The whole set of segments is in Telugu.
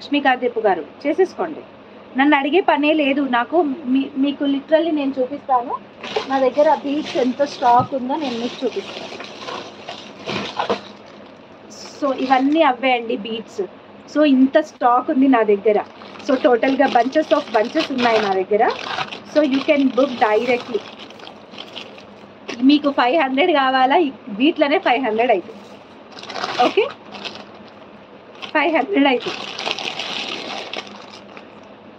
లక్ష్మీకాంతీపు గారు చేసేసుకోండి. నన్ను అడిగే పనే లేదు. నాకు మీకు లిటరల్లీ నేను చూపిస్తాను. నా దగ్గర బీట్స్ ఎంత స్టాక్ ఉందో నేను మీకు చూపిస్తాను. సో ఇవన్నీ అవే అండి బీట్స్. సో ఇంత స్టాక్ ఉంది నా దగ్గర. సో టోటల్గా బంచెస్ ఉన్నాయి నా దగ్గర. So you can book directly. మీకు 500 కావాలా? వీటిలోనే 500 అవుతుంది. ఓకే, 500 అవుతుంది.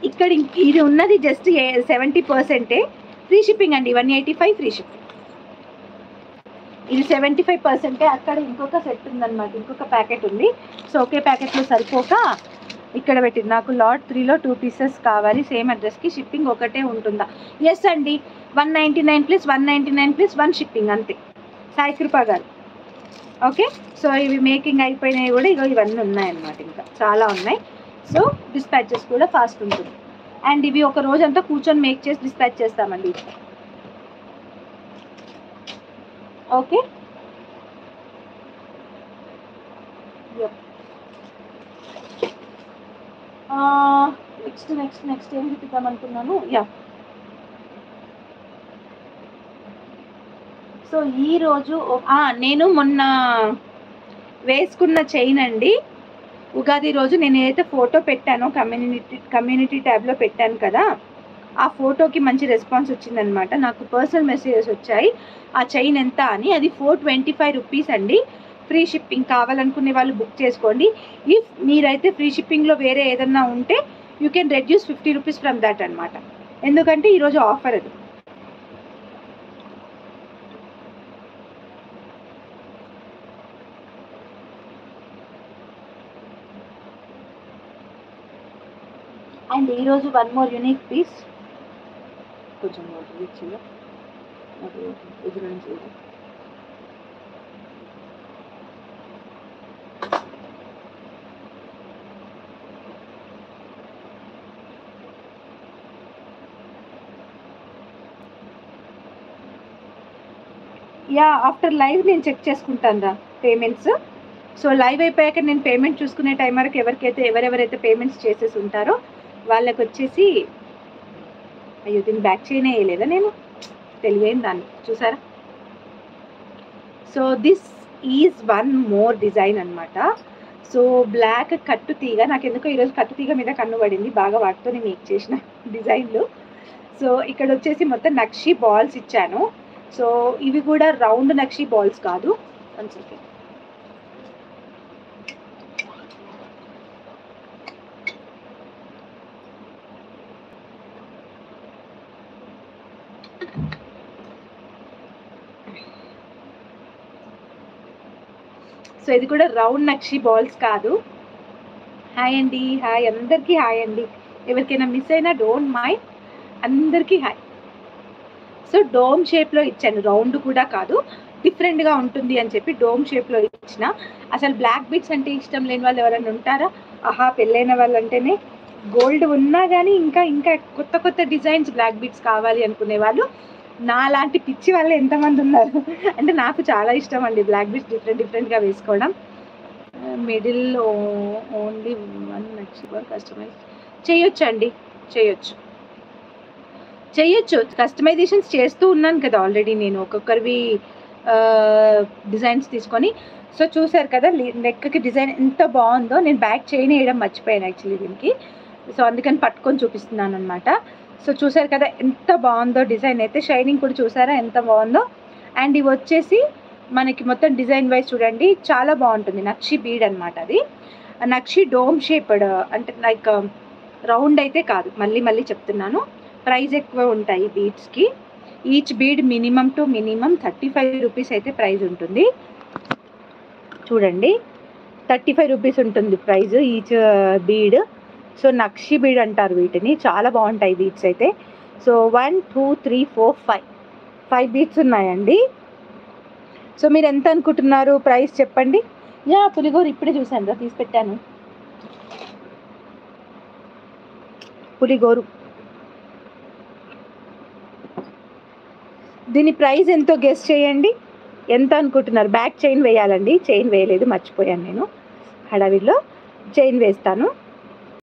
ఇక్కడ ఇది ఉన్నది జస్ట్ 70%. ఫ్రీ షిప్పింగ్ అండి. 185 ఫ్రీ షిప్పింగ్. ఇది 75%. అక్కడ ఇంకొక సెట్ ఉందన్నమాట, ఇంకొక ప్యాకెట్ ఉంది. సో ఒకే ప్యాకెట్లో సరిపోక ఇక్కడ పెట్టింది. నాకు లాట్ 3లో 2 పీసెస్ కావాలి, సేమ్ అడ్రస్కి, షిప్పింగ్ ఒకటే ఉంటుందా? ఎస్ అండి, 199 + 199 + 1 షిప్పింగ్ అంతే. సాయి కృపా గారు. ఓకే, సో ఇవి మేకింగ్ అయిపోయినాయి కూడా. ఇవన్నీ ఉన్నాయన్నమాట, ఇంకా చాలా ఉన్నాయి. సో డిస్పాచెస్ కూడా ఫాస్ట్ ఉంటుంది. అండ్ ఇవి ఒక రోజంతా కూర్చొని మేక్ చేసి డిస్పాచ్ చేస్తామండి. ఓకే, నెక్స్ట్ ఏం చూపిద్దాం అనుకున్నాను. సో ఈరోజు నేను మొన్న వేసుకున్న చైన్ అండి. ఉగాది రోజు నేను ఏదైతే ఫోటో పెట్టానో కమ్యూనిటీ ట్యాబ్లో పెట్టాను కదా, ఆ ఫోటోకి మంచి రెస్పాన్స్ వచ్చిందనమాట. నాకు పర్సనల్ మెసేజెస్ వచ్చాయి ఆ చైన్ ఎంత అని. అది 425 రూపీస్ అండి. Free shipping. కావాలనుకునే వాళ్ళు బుక్ చేసుకోండి. ఇఫ్ మీరైతే ఫ్రీ షిప్పింగ్లో వేరే ఏదన్నా ఉంటే you can reduce 50 rupees from that అనమాట. ఎందుకంటే ఈరోజు ఆఫర్ అది. అండ్ ఈరోజు 1 మోర్ యూనిక్ పీస్. కొంచెం ఇచ్చిందా ఎదురు నుంచి. ఆఫ్టర్ లైవ్ నేను చెక్ చేసుకుంటాను రా పేమెంట్స్. సో లైవ్ అయిపోయాక నేను పేమెంట్ చూసుకునే టైం వరకు ఎవరెవరైతే పేమెంట్స్ చేసేసి ఉంటారో వాళ్ళకి వచ్చేసి, అయ్యో దీన్ని బ్యాక్ చేయనే వేయలేదా నేను, తెలివైన దాన్ని చూసారా. So this is 1 more design అనమాట. సో బ్లాక్ కట్టు తీగ. నాకు ఎందుకో ఈరోజు కట్టు తీగ మీద కన్ను పడింది, బాగా వాటితో నేను మేక్ చేసిన డిజైన్లు. సో ఇక్కడ వచ్చేసి మొత్తం నక్షి బాల్స్ ఇచ్చాను. సో ఇవి కూడా రౌండ్ నక్షి బాల్స్ కాదు. One second. సో ఇది కూడా రౌండ్ నక్షి బాల్స్ కాదు. హాయ్ అండి, హాయ్ అందరికీ హాయ్ అండి. ఎవరికైనా మిస్ అయినా డోంట్ మైండ్, అందరికీ హాయ్. సో డోమ్ షేప్లో ఇచ్చాను, రౌండ్ కూడా కాదు, డిఫరెంట్గా ఉంటుంది అని చెప్పి డోమ్ షేప్లో ఇచ్చిన. అసలు బ్లాక్ బీట్స్ అంటే ఇష్టం లేని వాళ్ళు ఎవరైనా ఉంటారా? పెళ్ళైన వాళ్ళు అంటేనే గోల్డ్ ఉన్నా కానీ ఇంకా ఇంకా కొత్త డిజైన్స్ బ్లాక్ బీట్స్ కావాలి అనుకునే వాళ్ళు, నా లాంటి పిచ్చి వాళ్ళు ఎంతమంది ఉన్నారు. అంటే నాకు చాలా ఇష్టం అండి బ్లాక్ బీట్స్ డిఫరెంట్గా వేసుకోవడం. మిడిల్ ఓన్లీ 1 నక్షి బాల్ కస్టమైజ్ చేయొచ్చు అండి, చేయొచ్చు. కస్టమైజేషన్స్ చేస్తూ ఉన్నాను కదా ఆల్రెడీ నేను, ఒక్కొక్కరివి డిజైన్స్ తీసుకొని. సో చూసారు కదా నెక్కి డిజైన్ ఎంత బాగుందో. నేను బ్యాక్ చైన్ వేయడం మర్చిపోయాను యాక్చువల్లీ దీనికి. సో అందుకని పట్టుకొని చూపిస్తున్నాను అనమాట. సో చూసారు కదా ఎంత బాగుందో డిజైన్ అయితే. షైనింగ్ కూడా చూసారా ఎంత బాగుందో. అండ్ ఇవి వచ్చేసి మనకి మొత్తం డిజైన్ వైజ్ చూడండి చాలా బాగుంటుంది. నక్షి బీడ్ అనమాట అది. నక్షి డోమ్ షేప్డ్, అంటే లైక్ రౌండ్ అయితే కాదు. మళ్ళీ చెప్తున్నాను, ప్రైస్ ఎక్కువ ఉంటాయి బీడ్స్కి. Each bead minimum to minimum 35 rupees అయితే ప్రైస్ ఉంటుంది. చూడండి 35 రూపీస్ ఉంటుంది price each bead. So nakshi bead అంటారు వీటిని. చాలా బాగుంటాయి బీడ్స్ అయితే. సో 1 2 3 4 5 బీడ్స్ ఉన్నాయండి. సో మీరు ఎంత అనుకుంటున్నారు ప్రైస్ చెప్పండి. పులిగోరు ఇప్పుడే చూసాను రా, తీసి పెట్టాను. పులిగోరు దీని ప్రైస్ ఎంతో గెస్ చేయండి. ఎంత అనుకుంటున్నారు? బ్యాక్ చైన్ వేయాలండి, చైన్ వేయలేదు, మర్చిపోయాను నేను హడావిడిలో. చైన్ వేస్తాను.